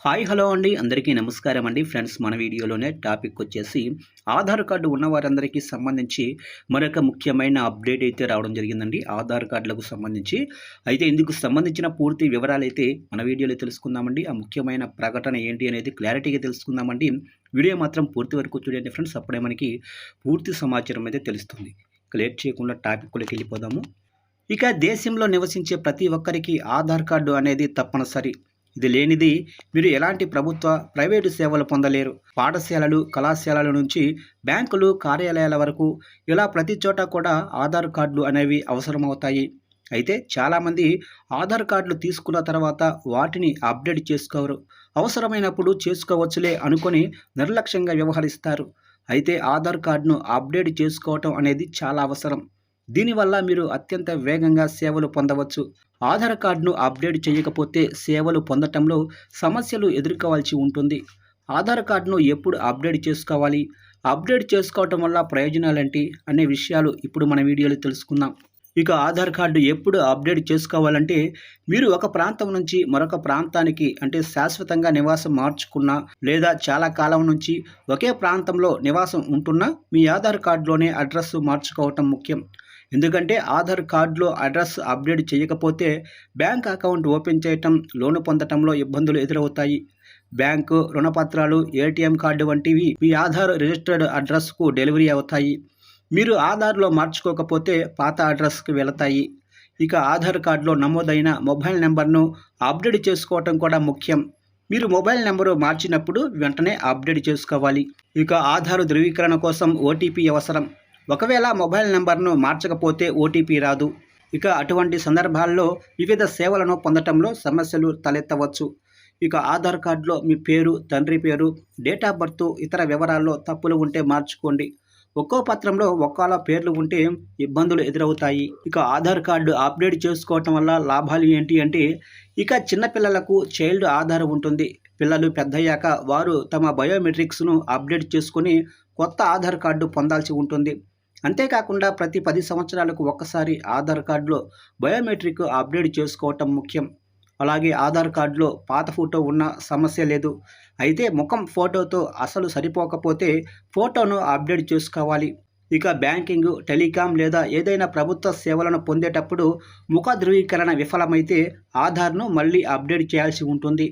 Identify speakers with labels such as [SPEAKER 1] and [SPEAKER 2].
[SPEAKER 1] Hi hello అండి అందరికీ నమస్కారం అండి ఫ్రెండ్స్. మన వీడియోలోనే టాపిక్ వచ్చేసి ఆధార్ కార్డు ఉన్న వారందరికీ సంబంధించి మరొక ముఖ్యమైన అప్డేట్ అయితే రావడం జరిగిందండి. ఆధార్ కార్డులకు సంబంధించి అయితే ఇందుకు సంబంధించిన పూర్తి వివరాలు అయితే మన వీడియోలో తెలుసుకుందామండి. ఆ ముఖ్యమైన ప్రకటన ఏంటి అనేది క్లారిటీగా తెలుసుకుందామండి. వీడియో మాత్రం పూర్తి వరకు చూడండి ఫ్రెండ్స్, అప్పుడే మనకి పూర్తి సమాచారం అయితే తెలుస్తుంది. లేట్ చేయకుండా టాపిక్లోకి వెళ్ళిపోదాము. ఇక దేశంలో నివసించే ప్రతి ఒక్కరికి ఆధార్ కార్డు అనేది తప్పనిసరి. ఇది లేనిది మీరు ఎలాంటి ప్రభుత్వ, ప్రైవేటు సేవలు పొందలేరు. పాఠశాలలు, కళాశాలల నుంచి బ్యాంకులు, కార్యాలయాల వరకు ఇలా ప్రతి చోట కూడా ఆధార్ కార్డులు అనేవి అవసరమవుతాయి. అయితే చాలామంది ఆధార్ కార్డులు తీసుకున్న తర్వాత వాటిని అప్డేట్ చేసుకోరు. అవసరమైనప్పుడు చేసుకోవచ్చులే అనుకొని నిర్లక్ష్యంగా వ్యవహరిస్తారు. అయితే ఆధార్ కార్డును అప్డేట్ చేసుకోవటం అనేది చాలా అవసరం. దీనివల్ల మీరు అత్యంత వేగంగా సేవలు పొందవచ్చు. ఆధార్ కార్డును అప్డేట్ చేయకపోతే సేవలు పొందటంలో సమస్యలు ఎదుర్కోవాల్సి ఉంటుంది. ఆధార్ కార్డును ఎప్పుడు అప్డేట్ చేసుకోవాలి, అప్డేట్ చేసుకోవటం వల్ల ప్రయోజనాలేంటి అనే విషయాలు ఇప్పుడు మన వీడియోలో తెలుసుకుందాం. ఇక ఆధార్ కార్డు ఎప్పుడు అప్డేట్ చేసుకోవాలంటే, మీరు ఒక ప్రాంతం నుంచి మరొక ప్రాంతానికి అంటే శాశ్వతంగా నివాసం మార్చుకున్నా, లేదా చాలా కాలం నుంచి ఒకే ప్రాంతంలో నివాసం ఉంటున్నా మీ ఆధార్ కార్డులోనే అడ్రస్ మార్చుకోవటం ముఖ్యం. ఎందుకంటే ఆధార్ కార్డులో అడ్రస్ అప్డేట్ చేయకపోతే బ్యాంక్ అకౌంట్ ఓపెన్ చేయటం, లోను పొందటంలో ఇబ్బందులు ఎదురవుతాయి. బ్యాంకు, రుణపత్రాలు, ఏటీఎం కార్డు వంటివి మీ ఆధార్ రిజిస్టర్డ్ అడ్రస్కు డెలివరీ అవుతాయి. మీరు ఆధార్లో మార్చుకోకపోతే పాత అడ్రస్కి వెళతాయి. ఇక ఆధార్ కార్డులో నమోదైన మొబైల్ నెంబర్ను అప్డేట్ చేసుకోవటం కూడా ముఖ్యం. మీరు మొబైల్ నెంబరు మార్చినప్పుడు వెంటనే అప్డేట్ చేసుకోవాలి. ఇక ఆధార్ ధృవీకరణ కోసం ఓటీపీ అవసరం. ఒకవేళ మొబైల్ నెంబర్ను మార్చకపోతే ఓటీపీ రాదు. ఇక అటువంటి సందర్భాల్లో వివిధ సేవలను పొందటంలో సమస్యలు తలెత్తవచ్చు. ఇక ఆధార్ కార్డులో మీ పేరు, తండ్రి పేరు, డేట్ ఆఫ్ బర్త్, ఇతర వివరాల్లో తప్పులు ఉంటే మార్చుకోండి. ఒక్కో పత్రంలో ఒక్కోలా పేర్లు ఉంటే ఇబ్బందులు ఎదురవుతాయి. ఇక ఆధార్ కార్డు అప్డేట్ చేసుకోవటం వల్ల లాభాలు ఏంటి అంటే, ఇక చిన్నపిల్లలకు చైల్డ్ ఆధార్ ఉంటుంది. పిల్లలు పెద్దయ్యాక వారు తమ బయోమెట్రిక్స్ను అప్డేట్ చేసుకుని కొత్త ఆధార్ కార్డు పొందాల్సి ఉంటుంది. అంతేకాకుండా ప్రతి 10 సంవత్సరాలకు ఒక్కసారి ఆధార్ కార్డులో బయోమెట్రిక్ అప్డేట్ చేసుకోవటం ముఖ్యం. అలాగే ఆధార్ కార్డులో పాత ఫోటో ఉన్న సమస్య లేదు. అయితే ముఖం ఫోటోతో అసలు సరిపోకపోతే ఫోటోను అప్డేట్ చేసుకోవాలి. ఇక బ్యాంకింగ్, టెలికాం లేదా ఏదైనా ప్రభుత్వ సేవలను పొందేటప్పుడు ముఖ ధృవీకరణ విఫలమైతే ఆధార్ను మళ్ళీ అప్డేట్ చేయాల్సి ఉంటుంది.